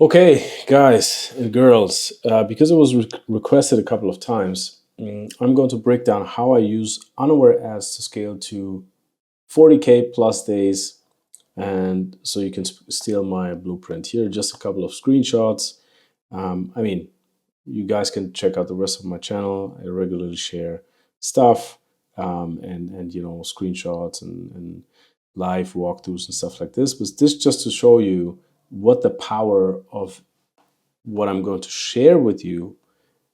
Okay, guys and girls, because it was requested a couple of times, I'm going to break down how I use unaware ads to scale to 40K plus days. And so you can steal my blueprint here, just a couple of screenshots. I mean, you guys can check out the rest of my channel. I regularly share stuff and screenshots and live walkthroughs and stuff like this. But this just to show you what the power of what I'm going to share with you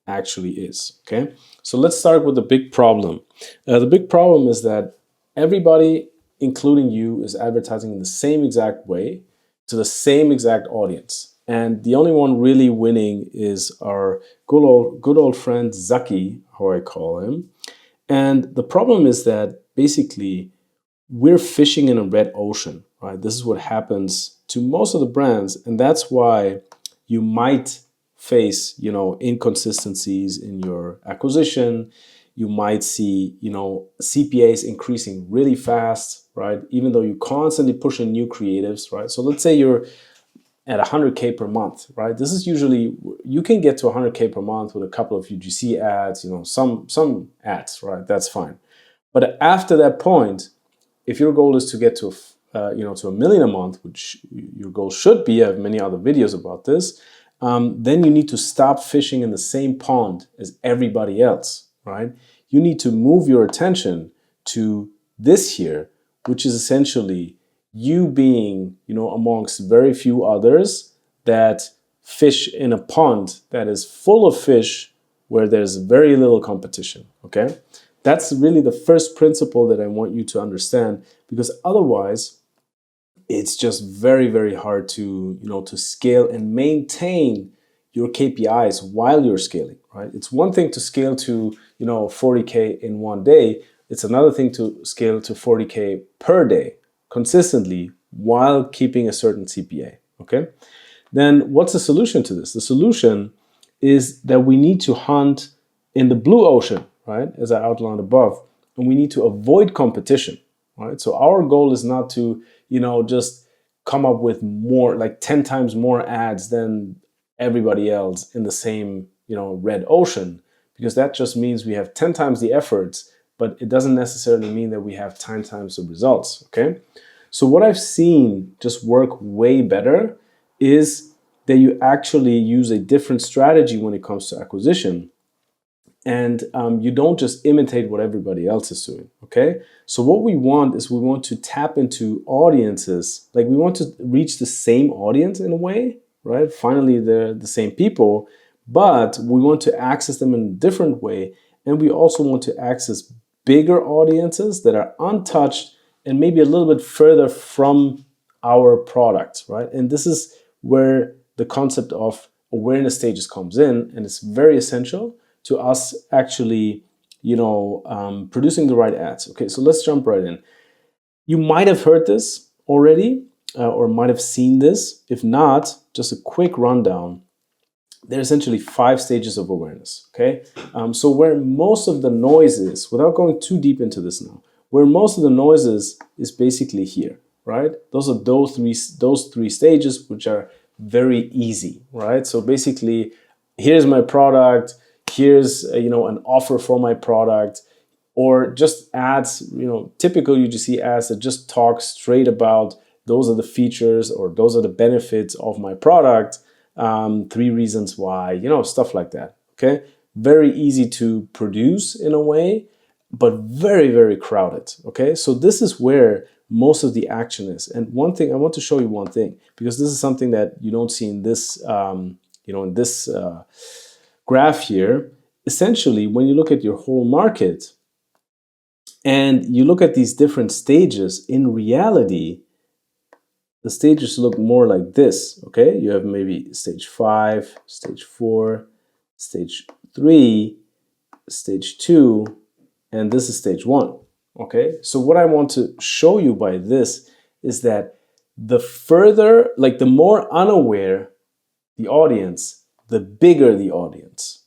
actually is. Okay, so let's start with the big problem. The big problem is that everybody, including you, is advertising in the same exact way to the same exact audience. And the only one really winning is our good old friend Zaki, how I call him. And the problem is that basically we're fishing in a red ocean, right? This is what happens to most of the brands, and that's why you might face, inconsistencies in your acquisition. You might see, CPAs increasing really fast, right? Even though you constantly push in new creatives, right? So let's say you're at 100K per month, right? This is usually, you can get to 100K per month with a couple of UGC ads, some ads, right? That's fine. But after that point, if your goal is to get to to 1 million a month, which your goal should be, I have many other videos about this, then you need to stop fishing in the same pond as everybody else, right? You need to move your attention to this here, which is essentially you being, amongst very few others that fish in a pond that is full of fish where there's very little competition, okay? That's really the first principle that I want you to understand, because otherwise it's just very, very hard to, to scale and maintain your KPIs while you're scaling, right? It's one thing to scale to, 40K in one day. It's another thing to scale to 40K per day consistently while keeping a certain CPA, okay? Then what's the solution to this? The solution is that we need to hunt in the blue ocean, right? As I outlined above, and we need to avoid competition, right? So our goal is not to, just come up with more, like 10 times more ads than everybody else in the same, red ocean, because that just means we have 10 times the efforts, but it doesn't necessarily mean that we have 10 times the results, okay? So what I've seen just work way better is that you actually use a different strategy when it comes to acquisition. And you don't just imitate what everybody else is doing, okay? So what we want is we want to tap into audiences, like we want to reach the same audience in a way, right? Finally, they're the same people, but we want to access them in a different way. And we also want to access bigger audiences that are untouched and maybe a little bit further from our product, right? And this is where the concept of awareness stages comes in, and it's very essential to us actually, producing the right ads. Okay, so let's jump right in. You might have heard this already or might have seen this. If not, just a quick rundown. There are essentially 5 stages of awareness, okay? So where most of the noise is, without going too deep into this now, where most of the noise is basically here, right? Those are those three stages, which are very easy, right? So basically, here's my product, here's an offer for my product, or just ads, typical UGC ads that just talk straight about those are the features or those are the benefits of my product, 3 reasons why, stuff like that, okay? Very easy to produce in a way, but very, very crowded, okay? So this is where most of the action is. And one thing, I want to show you one thing, because this is something that you don't see in this, in this graph here. Essentially, when you look at your whole market and you look at these different stages, in reality, the stages look more like this, okay? You have maybe stage 5, stage 4, stage 3, stage 2, and this is stage 1, okay? So what I want to show you by this is that the further, like the more unaware the audience, the bigger the audience.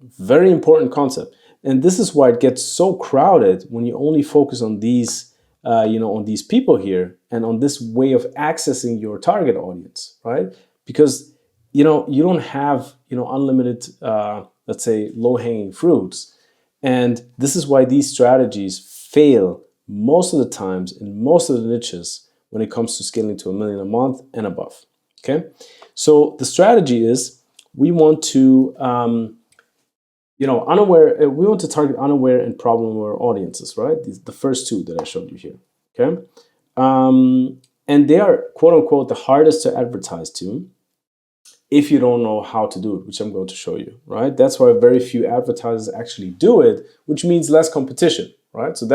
Very important concept. And this is why it gets so crowded when you only focus on these, on these people here and on this way of accessing your target audience, right? Because you don't have, unlimited, let's say, low-hanging fruits. And this is why these strategies fail most of the times in most of the niches when it comes to scaling to 1 million a month and above. Okay, so the strategy is we want to, we want to target unaware and problem-aware audiences, right? The first two that I showed you here. Okay, and they are quote unquote the hardest to advertise to if you don't know how to do it, which I'm going to show you, right? That's why very few advertisers actually do it, which means less competition, right? So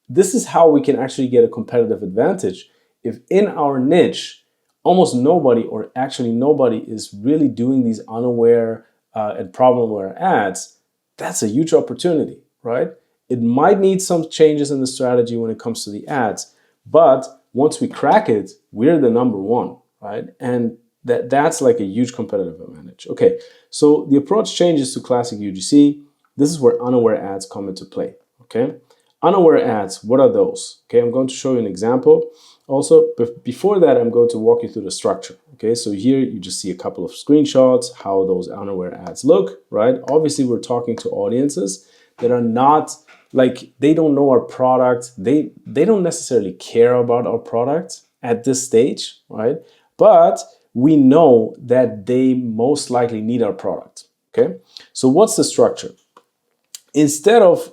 this is how we can actually get a competitive advantage. If in our niche, almost nobody, or actually nobody, is really doing these unaware and problem-aware ads, that's a huge opportunity, right? It might need some changes in the strategy when it comes to the ads, but once we crack it, we're the number one, right? And that's like a huge competitive advantage. Okay, so the approach changes to classic UGC. This is where unaware ads come into play. Okay, unaware ads, what are those? Okay, I'm going to show you an example. Also, before that, I'm going to walk you through the structure. Okay, so here you just see a couple of screenshots, how those unaware ads look, right? Obviously, we're talking to audiences that are not, like, they don't know our product. They don't necessarily care about our product at this stage, right? But we know that they most likely need our product. Okay, so what's the structure? Instead of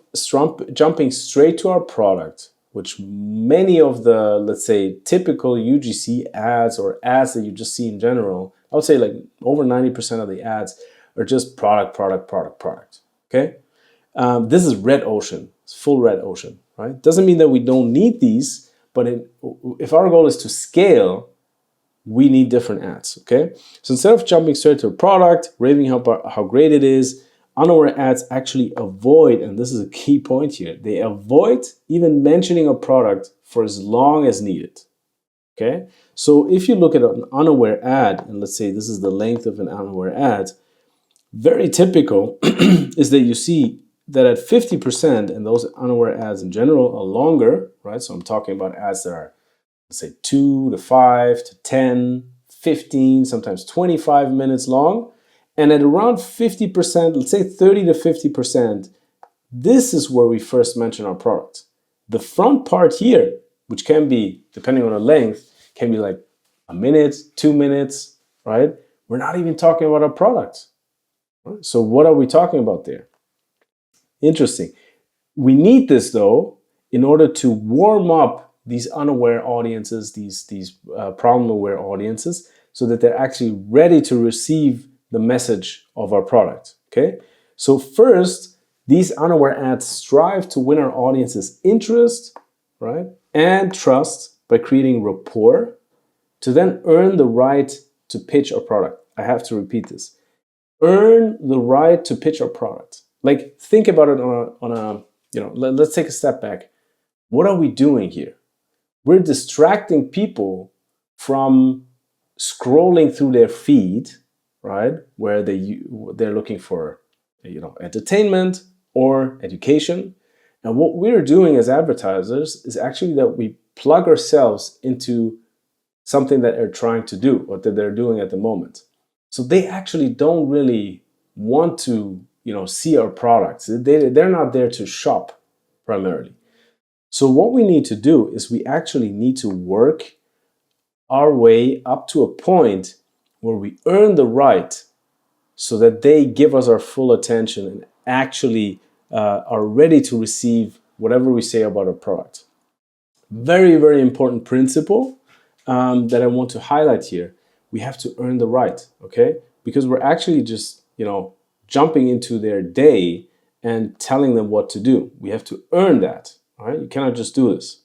jumping straight to our product, which many of the, let's say, typical UGC ads or ads that you just see in general, I would say like over 90% of the ads are just product, product, product, product. Okay, this is red ocean. It's full red ocean, right? Doesn't mean that we don't need these, but if our goal is to scale, we need different ads, okay? So instead of jumping straight to a product, raving how great it is, unaware ads actually avoid, and this is a key point here, they avoid even mentioning a product for as long as needed, okay? So if you look at an unaware ad, and let's say this is the length of an unaware ad, very typical is that you see that at 50%, and those unaware ads in general are longer, right? So I'm talking about ads that are, let's say, 2 to 5 to 10, 15, sometimes 25 minutes long. And at around 50%, let's say 30 to 50%, this is where we first mention our product. The front part here, which can be, depending on the length, can be like a minute, 2 minutes, right? We're not even talking about our product. Right? So what are we talking about there? Interesting. We need this, though, in order to warm up these unaware audiences, these problem-aware audiences, so that they're actually ready to receive the message of our product, okay? So first, these unaware ads strive to win our audience's interest, right, and trust by creating rapport to then earn the right to pitch our product. I have to repeat this. Earn the right to pitch our product. Like, think about it on a let's take a step back. What are we doing here? We're distracting people from scrolling through their feed, right? Where they're looking for, entertainment or education. And what we're doing as advertisers is actually that we plug ourselves into something that they're trying to do or that they're doing at the moment. So they actually don't really want to, see our products. They're not there to shop primarily. So what we need to do is we actually need to work our way up to a point where we earn the right so that they give us our full attention and actually are ready to receive whatever we say about our product. Very, very important principle that I want to highlight here. We have to earn the right, okay? Because we're actually just, jumping into their day and telling them what to do. We have to earn that, all right? You cannot just do this.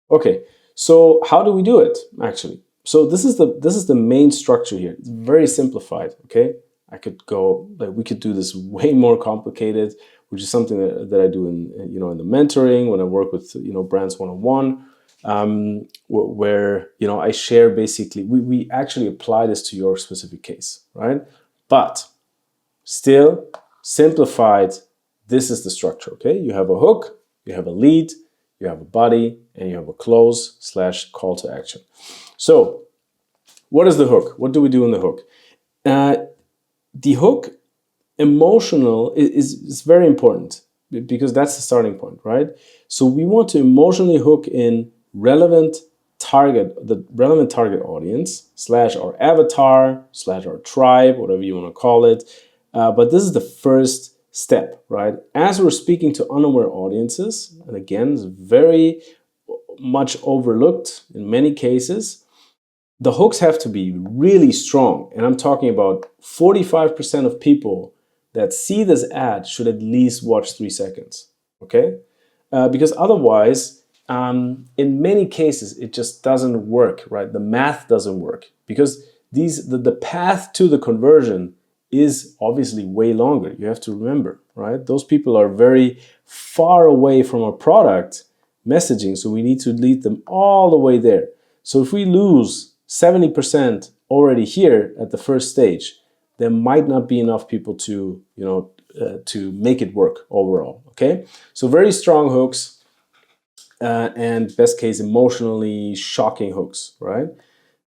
Okay, so how do we do it, actually? So this is the main structure here. It's very simplified, okay? We could do this way more complicated, which is something that I do in the mentoring when I work with, brands one-on-one, where, I share basically, we actually apply this to your specific case, right? But still simplified, this is the structure, okay? You have a hook, you have a lead, you have a body, and you have a close / call to action. So what is the hook? What do we do in the hook? Uh, the hook emotional is very important because that's the starting point, right? So we want to emotionally hook in the relevant target audience slash our avatar slash our tribe, whatever you want to call it. But this is the first step, right? As we're speaking to unaware audiences, and again, it's very much overlooked in many cases, the hooks have to be really strong. And I'm talking about 45% of people that see this ad should at least watch 3 seconds. Okay? Because otherwise, in many cases, it just doesn't work, right? The math doesn't work because the path to the conversion is obviously way longer. You have to remember, right? Those people are very far away from our product messaging, so we need to lead them all the way there. So if we lose 70% already here at the first stage, there might not be enough people to, to make it work overall. Okay, so very strong hooks, and best case emotionally shocking hooks, right?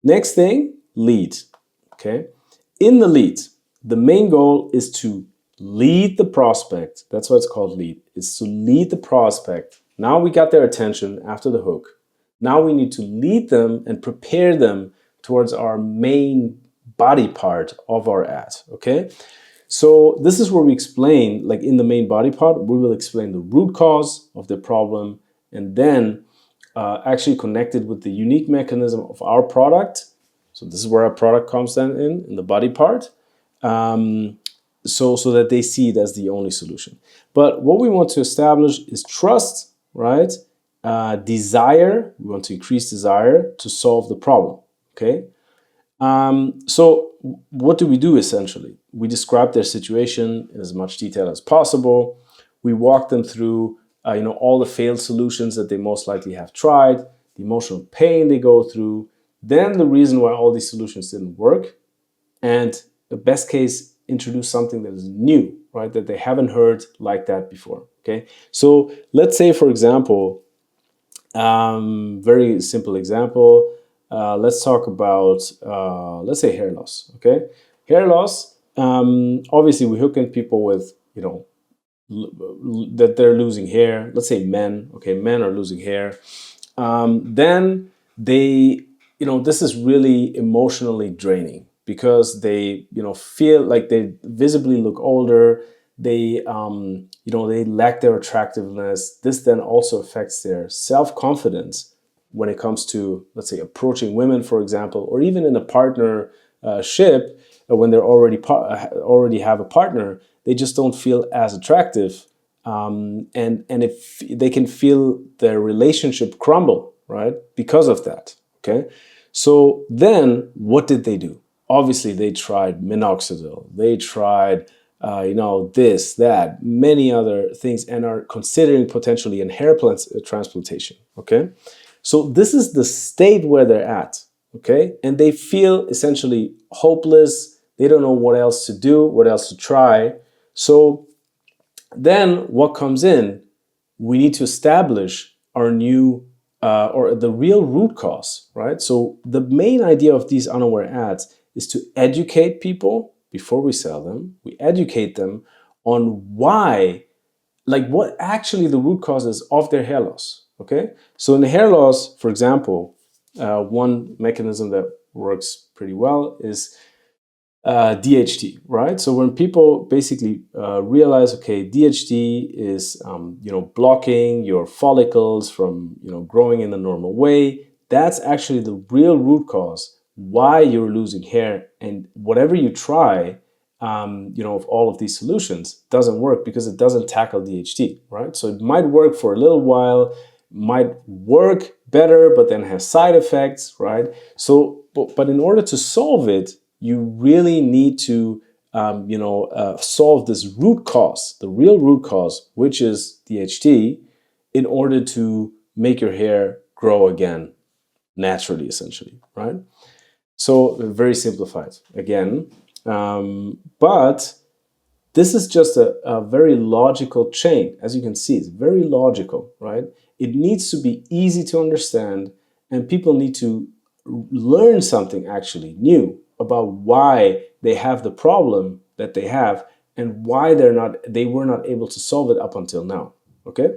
Next thing, lead. Okay, in the lead, the main goal is to lead the prospect. That's why it's called lead. Is to lead the prospect. Now we got their attention after the hook. Now we need to lead them and prepare them towards our main body part of our ad. Okay, so this is where we explain, like in the main body part, we will explain the root cause of the problem, and then actually connected with the unique mechanism of our product. So this is where our product comes then in the body part, so that they see it as the only solution. But what we want to establish is trust, right? Desire. We want to increase desire to solve the problem. Okay. So what do we do essentially? We describe their situation in as much detail as possible. We walk them through, all the failed solutions that they most likely have tried, the emotional pain they go through, then the reason why all these solutions didn't work, and the best case, introduce something that is new, right? That they haven't heard like that before. Okay. So let's say, for example, very simple example. Let's talk about, let's say, hair loss. Okay, hair loss. Obviously, we hook in people with, that they're losing hair. Let's say men. Okay, men are losing hair. Then they, this is really emotionally draining because they, feel like they visibly look older. They, they lack their attractiveness. This then also affects their self-confidence when it comes to, let's say, approaching women, for example, or even in a partnership, when they're already have a partner, they just don't feel as attractive, and if they can feel their relationship crumble, right, because of that. Okay, so then what did they do? Obviously, they tried minoxidil. They tried, this, that, many other things, and are considering potentially a hair transplantation. Okay. So this is the state where they're at, okay? And they feel essentially hopeless. They don't know what else to do, what else to try. So then what comes in, we need to establish our new, or the real root cause, right? So the main idea of these unaware ads is to educate people before we sell them. We educate them on why, like what actually the root causes of their hair loss. Okay, so in the hair loss, for example, one mechanism that works pretty well is DHT, right? So when people basically realize, okay, DHT is blocking your follicles from growing in the normal way, that's actually the real root cause why you're losing hair, and whatever you try, of all of these solutions doesn't work because it doesn't tackle DHT, right? So it might work for a little while, might work better, but then has side effects, right? So, but in order to solve it, you really need to, solve this root cause, the real root cause, which is DHT, in order to make your hair grow again naturally, essentially, right? So very simplified again, but this is just a very logical chain. As you can see, it's very logical, right? It needs to be easy to understand, and people need to learn something actually new about why they have the problem that they have and why they were not able to solve it up until now. Okay?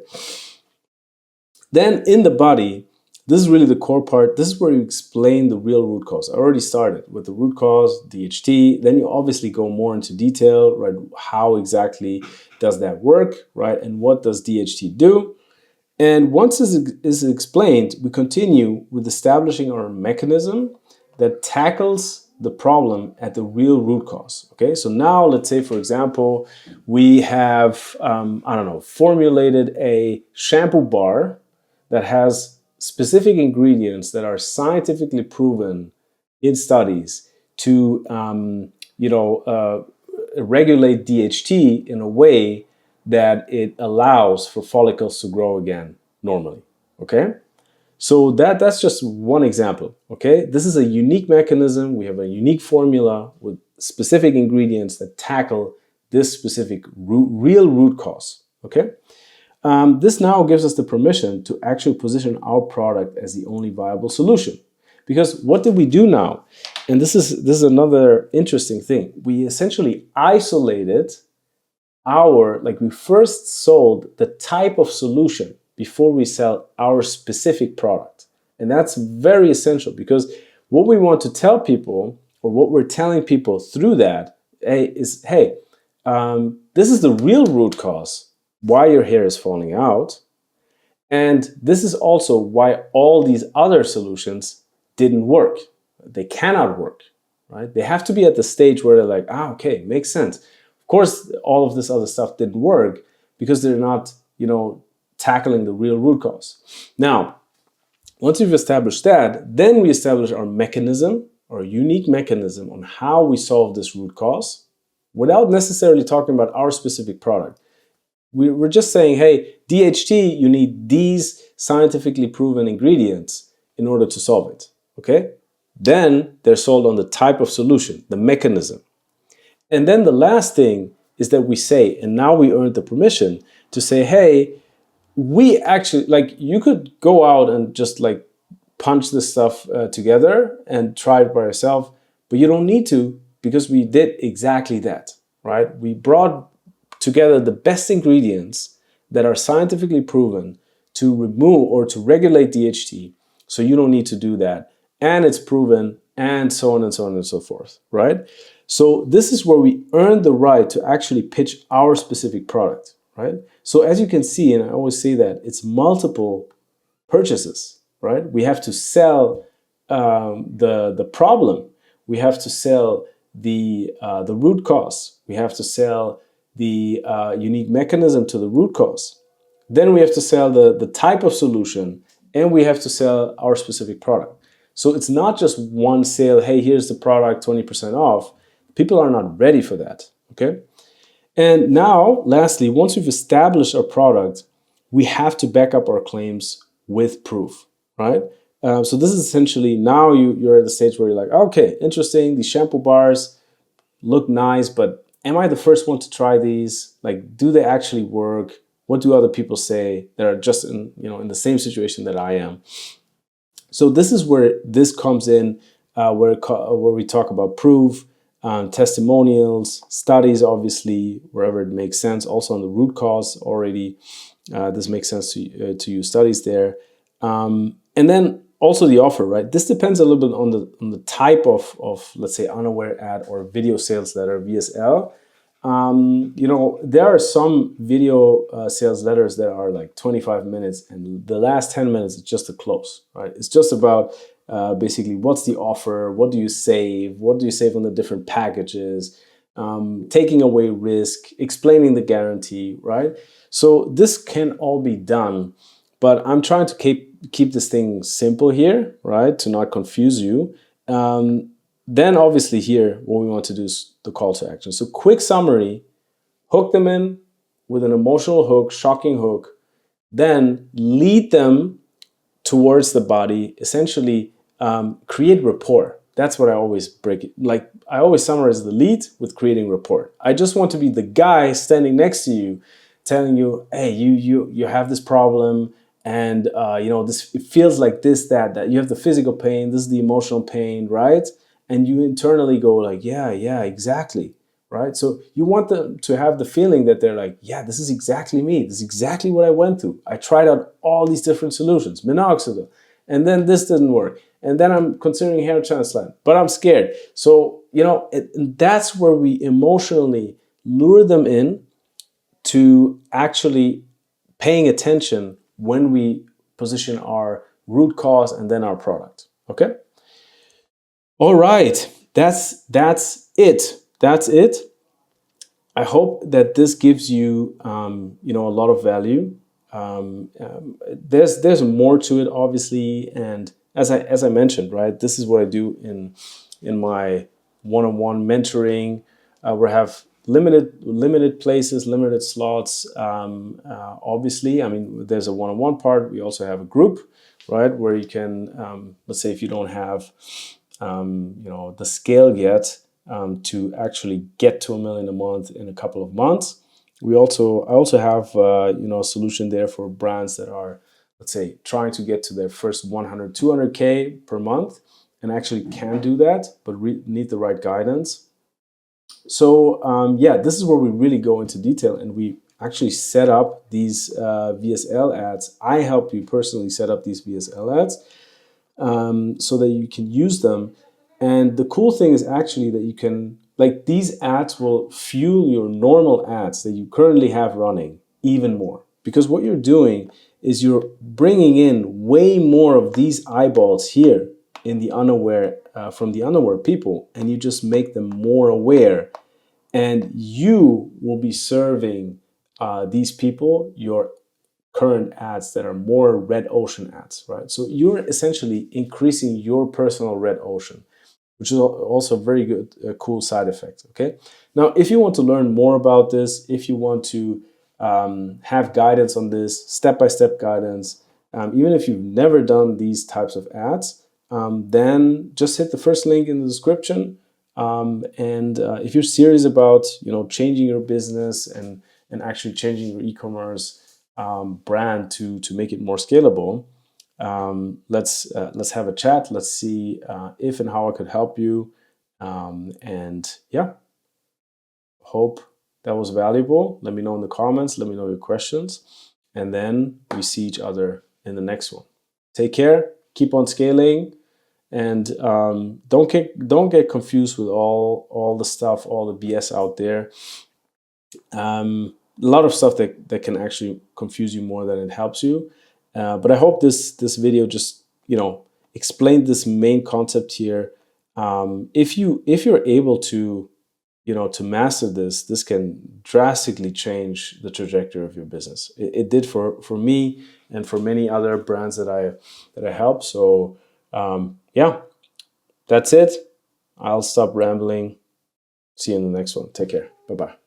Then in the body, this is really the core part. This is where you explain the real root cause. I already started with the root cause, DHT. Then you obviously go more into detail, right? How exactly does that work, right? And what does DHT do? And once this is explained, we continue with establishing our mechanism that tackles the problem at the real root cause. Okay, so now let's say, for example, we have, I don't know, formulated a shampoo bar that has specific ingredients that are scientifically proven in studies to, regulate DHT in a way that it allows for follicles to grow again normally. Okay, so that's just one example. Okay, this is a unique mechanism. We have a unique formula with specific ingredients that tackle this specific real root cause. Okay, this now gives us the permission to actually position our product as the only viable solution. Because what did we do now? And this is another interesting thing. We essentially isolated we first sold the type of solution before we sell our specific product. And that's very essential, because what we want to tell people, or what we're telling people through that, is, hey, this is the real root cause why your hair is falling out. And this is also why all these other solutions didn't work. They cannot work, right? They have to be at the stage where they're like, okay, makes sense. Of course, all of this other stuff didn't work because they're not, tackling the real root cause. Now, once we've established that, then we establish our mechanism, our unique mechanism on how we solve this root cause without necessarily talking about our specific product. We're just saying, hey, DHT, you need these scientifically proven ingredients in order to solve it. Okay? Then they're sold on the type of solution, the mechanism. And then the last thing is that we say, and now we earned the permission to say, hey, we actually, you could go out and just punch this stuff together and try it by yourself, but you don't need to, because we did exactly that, right? We brought together the best ingredients that are scientifically proven to remove or to regulate DHT, so you don't need to do that. And it's proven, and so on and so on and so forth, right? So this is where we earn the right to actually pitch our specific product, right? So as you can see, and I always say that, it's multiple purchases, right? We have to sell the problem. We have to sell the root cause. We have to sell the unique mechanism to the root cause. Then we have to sell the type of solution, and we have to sell our specific product. So it's not just one sale, hey, here's the product, 20% off. People are not ready for that, okay? And now, lastly, once we've established our product, we have to back up our claims with proof, right? So this is essentially, now you're at the stage where you're like, okay, interesting, these shampoo bars look nice, but am I the first one to try these? Do they actually work? What do other people say that are just in the same situation that I am? So this is where this comes in, where we talk about proof, testimonials, studies, obviously, wherever it makes sense. Also on the root cause already, this makes sense to use studies there. And then also the offer, right? This depends a little bit on the type of let's say, unaware ad or video sales letter, VSL. There are some video sales letters that are 25 minutes, and the last 10 minutes is just a close, right? It's just about basically, what's the offer? What do you save? What do you save on the different packages? Taking away risk, explaining the guarantee, right? So this can all be done, but I'm trying to keep this thing simple here, right? To not confuse you. Then obviously here, what we want to do is the call to action. So quick summary, hook them in with an emotional hook, shocking hook, then lead them towards the body, essentially create rapport. That's what I always break it. I always summarize the lead with creating rapport. I just want to be the guy standing next to you, telling you, hey, you have this problem, and it feels like this, that you have the physical pain, this is the emotional pain, right? and you internally go like, yeah, exactly, right? So you want them to have the feeling that they're like, yeah, this is exactly me. This is exactly what I went through. I tried out all these different solutions, minoxidil, and then this didn't work. And then I'm considering hair transplant, but I'm scared. So, that's where we emotionally lure them in to actually paying attention when we position our root cause and then our product. Okay? All right. That's it. That's it. I hope that this gives you, a lot of value. There's more to it, obviously, and as I mentioned, right, this is what I do in my one-on-one mentoring. We have limited places, limited slots. Obviously, I mean, there's a one-on-one part. We also have a group, right, where you can, let's say, if you don't have the scale yet, to actually get to 1 million a month in a couple of months. I also have a solution there for brands that are, let's say, trying to get to their first 100, 200K per month and actually can do that, but need the right guidance. So yeah, this is where we really go into detail, and we actually set up these VSL ads. I help you personally set up these VSL ads, so that you can use them. And the cool thing is actually that you can, like, these ads will fuel your normal ads that you currently have running even more. Because what you're doing is you're bringing in way more of these eyeballs here in the unaware, from the unaware people, and you just make them more aware. And you will be serving these people your current ads that are more red ocean ads, right? So you're essentially increasing your personal red ocean, which is also a very good, cool side effect. Okay. Now, if you want to learn more about this, if you want to have guidance on this, step-by-step guidance, even if you've never done these types of ads, then just hit the first link in the description. And if you're serious about changing your business and actually changing your e-commerce brand to make it more scalable, let's have a chat. Let's see if and how I could help you. And yeah, hope that was valuable. Let me know in the comments. Let me know your questions, and then we see each other in the next one. Take care. Keep on scaling, and don't get confused with all the stuff, all the BS out there. A lot of stuff that can actually confuse you more than it helps you. But I hope this video just explained this main concept here. If you're able to to master this can drastically change the trajectory of your business. It did for me and for many other brands that I help. So yeah, that's it. I'll stop rambling. See you in the next one. Take care. Bye bye.